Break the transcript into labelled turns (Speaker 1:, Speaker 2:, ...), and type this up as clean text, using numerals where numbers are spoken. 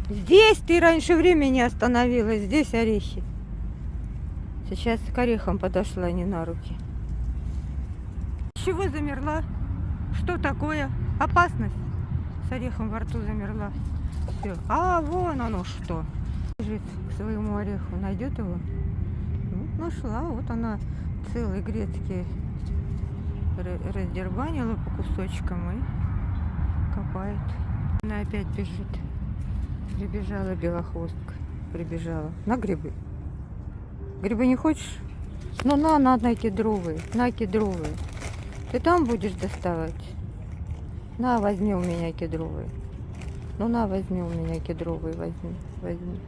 Speaker 1: Здесь ты раньше времени остановилась, здесь орехи. Сейчас к орехам подошла, не на руки. Чего замерла? Что такое? Опасность. С орехом во рту замерла. Все. А, вон оно что. Бежит к своему ореху. Найдет его? Ну, нашла. Вот она целый грецкий раздербанила по кусочкам и копает. Она опять бежит. Прибежала белохвостка. Прибежала. На грибы. Грибы не хочешь? Ну на кедровые. На кедровые. Ты там будешь доставать? На, возьми у меня кедровые. Ну на, возьми у меня кедровые, возьми.